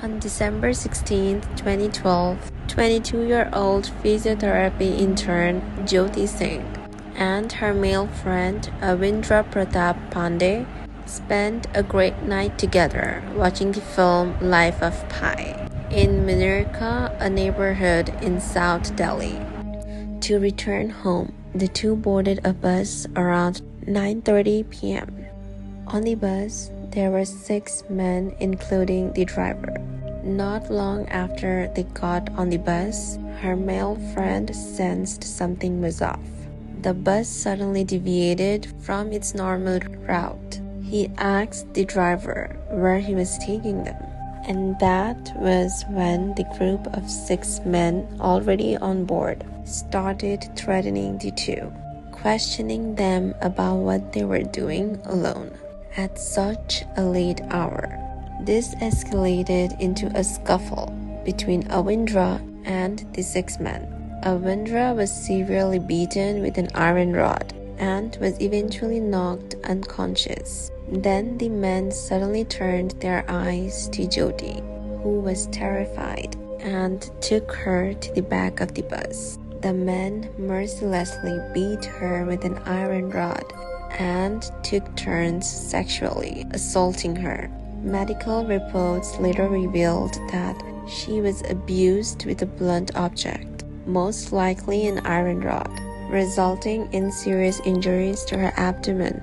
On December 16, 2012, 22-year-old physiotherapy intern Jyoti Singh and her male friend Avnindra Pratap Pandey spent a great night together watching the film Life of Pi in Munirka, a neighborhood in South Delhi. To return home, the two boarded a bus around 9:30 p.m. On the bus, there were 6 men, including the driver. Not long after they got on the bus, her male friend sensed something was off. The bus suddenly deviated from its normal route. He asked the driver where he was taking them, and that was when the group of 6 men already on board started threatening the two, questioning them about what they were doing alone at such a late hour. This escalated into a scuffle between Avnindra and the 6 men. Avnindra was severely beaten with an iron rod and was eventually knocked unconscious. Then the men suddenly turned their eyes to Jyoti, who was terrified, and took her to the back of the bus. The men mercilessly beat her with an iron rod and took turns sexually assaulting her. Medical reports later revealed that she was abused with a blunt object, most likely an iron rod, resulting in serious injuries to her abdomen,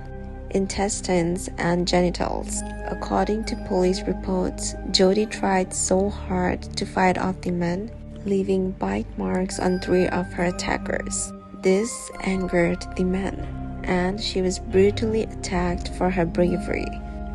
intestines, and genitals. According to police reports, Jyoti tried so hard to fight off the men, leaving bite marks on 3 of her attackers. This angered the men, and she was brutally attacked for her bravery.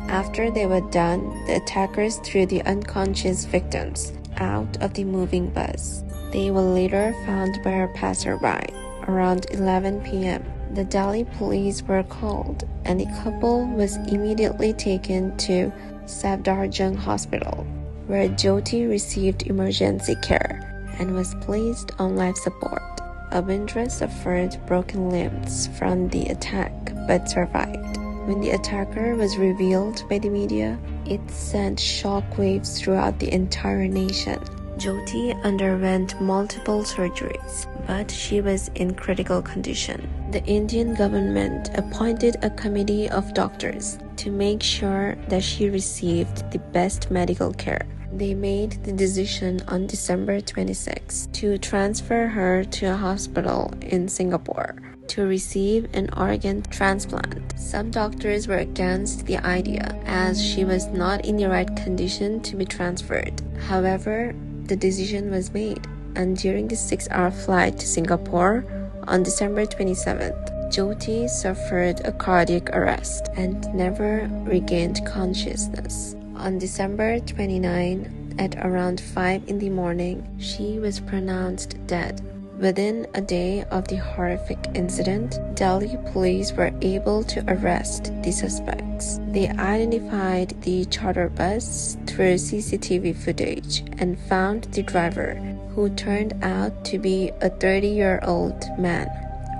After they were done, the attackers threw the unconscious victims out of the moving bus. They were later found by a passerby around 11 p.m. The Delhi police were called, and the couple was immediately taken to Safdarjung Hospital, where Jyoti received emergency care and was placed on life support. Avnindra suffered broken limbs from the attack but survived. When the attacker was revealed by the media, it sent shockwaves throughout the entire nation. Jyoti underwent multiple surgeries, but she was in critical condition. The Indian government appointed a committee of doctors to make sure that she received the best medical care. They made the decision on December 26 to transfer her to a hospital in Singapore to receive an organ transplant. Some doctors were against the idea as she was not in the right condition to be transferred. However, the decision was made, and during the 6-hour flight to Singapore on December 27th, Jyoti suffered a cardiac arrest and never regained consciousness. On December 29, at around 5 in the morning, she was pronounced dead. Within a day of the horrific incident, Delhi police were able to arrest the suspects. They identified the charter bus through CCTV footage and found the driver, who turned out to be a 30-year-old man,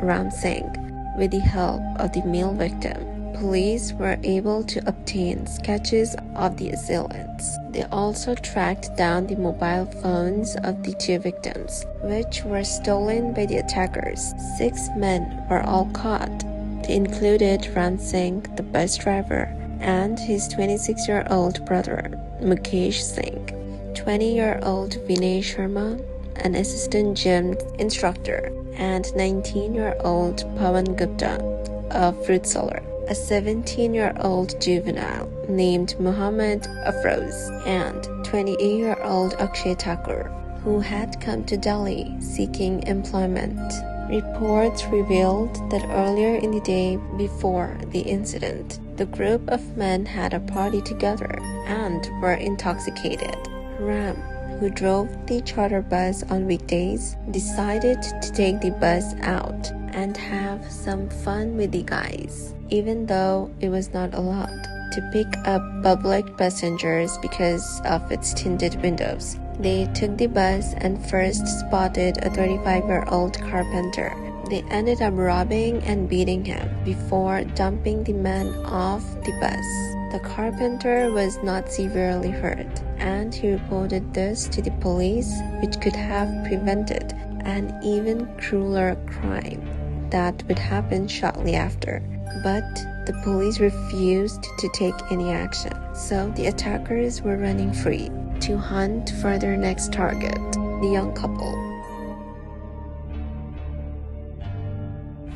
Ram Singh, with the help of the male victim. Police were able to obtain sketches of the assailants. They also tracked down the mobile phones of the 2 victims, which were stolen by the attackers. 6 men were all caught. They included Ram Singh, the bus driver, and his 26-year-old brother, Mukesh Singh, 20-year-old Vinay Sharma, an assistant gym instructor, and 19-year-old Pawan Gupta, a fruit seller. A 17-year-old juvenile named Muhammad Afroz, and 28-year-old Akshay Thakur, who had come to Delhi seeking employment. Reports revealed that earlier in the day before the incident, the group of men had a party together and were intoxicated. Ram, who drove the charter bus on weekdays, decided to take the bus out and have some fun with the guys, even though it was not allowed to pick up public passengers because of its tinted windows. They took the bus and first spotted a 35-year-old carpenter. They ended up robbing and beating him before dumping the man off the bus. The carpenter was not severely hurt, and he reported this to the police, which could have prevented an even crueler crime that would happen shortly after. But the police refused to take any action, so the attackers were running free to hunt for their next target, the young couple.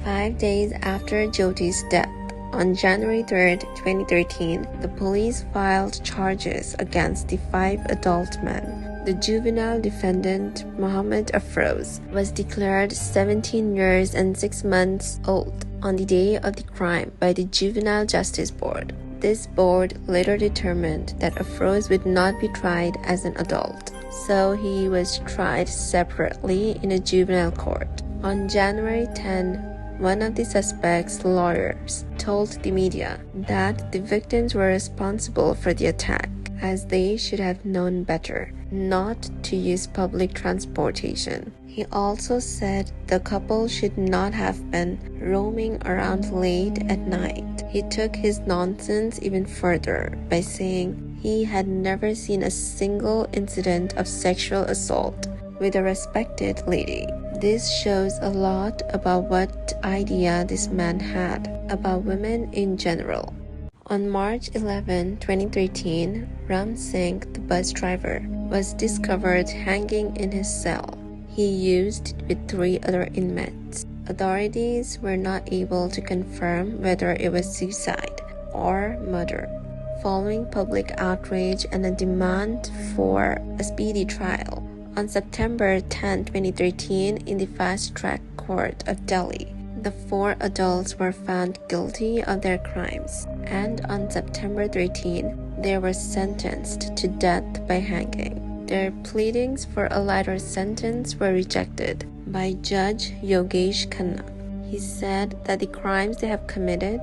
5 days after Jyoti's death, on January 3, 2013, the police filed charges against the 5 adult men. The juvenile defendant, Mohammed Afroz, was declared 17 years and 6 months old on the day of the crime by the Juvenile Justice Board. This board later determined that Afroz would not be tried as an adult, so he was tried separately in a juvenile court. On January 10, one of the suspect's lawyers told the media that the victims were responsible for the attack, as they should have known better not to use public transportation. He also said the couple should not have been roaming around late at night. He took his nonsense even further by saying he had never seen a single incident of sexual assault with a respected lady. This shows a lot about what idea this man had about women in general. On March 11, 2013, Ram Singh, the bus driver, was discovered hanging in his cell. He used it with 3 other inmates. Authorities were not able to confirm whether it was suicide or murder. Following public outrage and a demand for a speedy trial, on September 10, 2013, in the fast-track court of Delhi, the 4 adults were found guilty of their crimes, and on September 13, they were sentenced to death by hanging. Their pleadings for a lighter sentence were rejected by Judge Yogesh Khanna. He said that the crimes they have committed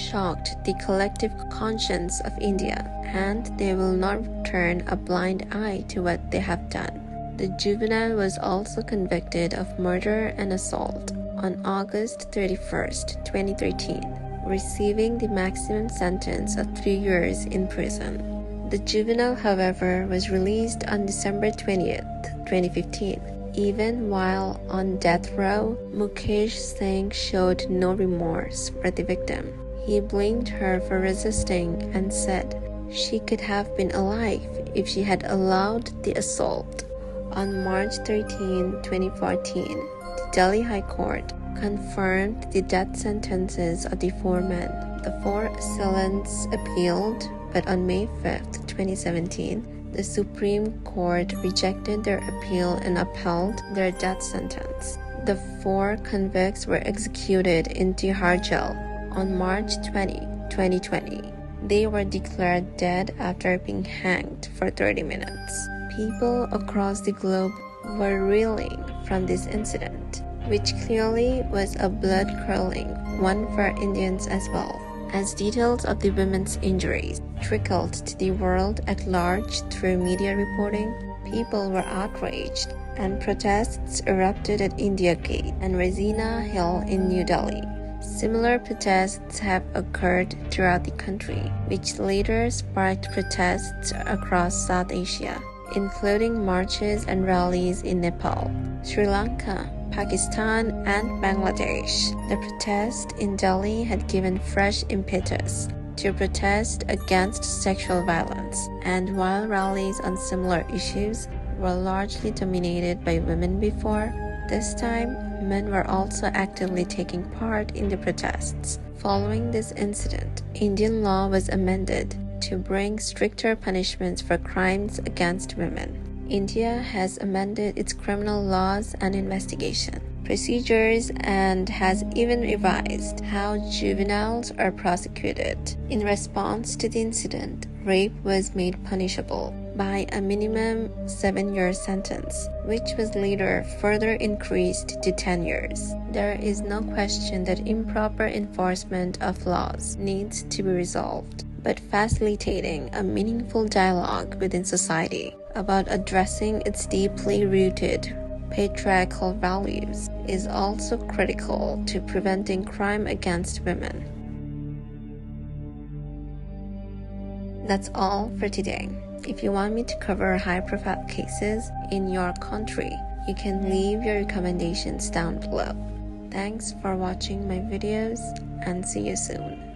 shocked the collective conscience of India, and they will not turn a blind eye to what they have done. The juvenile was also convicted of murder and assault on August 31, 2013, receiving the maximum sentence of 3 years in prison. The juvenile, however, was released on December 20, 2015. Even while on death row, Mukesh Singh showed no remorse for the victim. He blamed her for resisting and said she could have been alive if she had allowed the assault. On March 13, 2014, the Delhi High Court confirmed the death sentences of the 4 men. The 4 assailants appealed, but on May 5, 2017, the Supreme Court rejected their appeal and upheld their death sentence. The 4 convicts were executed in Tihar Jail on March 20, 2020. They were declared dead after being hanged for 30 minutes. People across the globe were reeling from this incident, which clearly was a blood-curdling one for Indians as well. As details of the women's injuries trickled to the world at large through media reporting, people were outraged, and protests erupted at India Gate and Razina Hill in New Delhi. Similar protests have occurred throughout the country, which later sparked protests across South Asia, including marches and rallies in Nepal, Sri Lanka, Pakistan, and Bangladesh. The protest in Delhi had given fresh impetus to protest against sexual violence, and while rallies on similar issues were largely dominated by women before, this time men were also actively taking part in the protests. Following this incident, Indian law was amended to bring stricter punishments for crimes against women. India has amended its criminal laws and investigation procedures and has even revised how juveniles are prosecuted. In response to the incident, rape was made punishable by a minimum 7-year sentence, which was later further increased to 10 years. There is no question that improper enforcement of laws needs to be resolved, but facilitating a meaningful dialogue within society about addressing its deeply rooted patriarchal values is also critical to preventing crime against women. That's all for today. If you want me to cover high-profile cases in your country, you can leave your recommendations down below. Thanks for watching my videos and see you soon.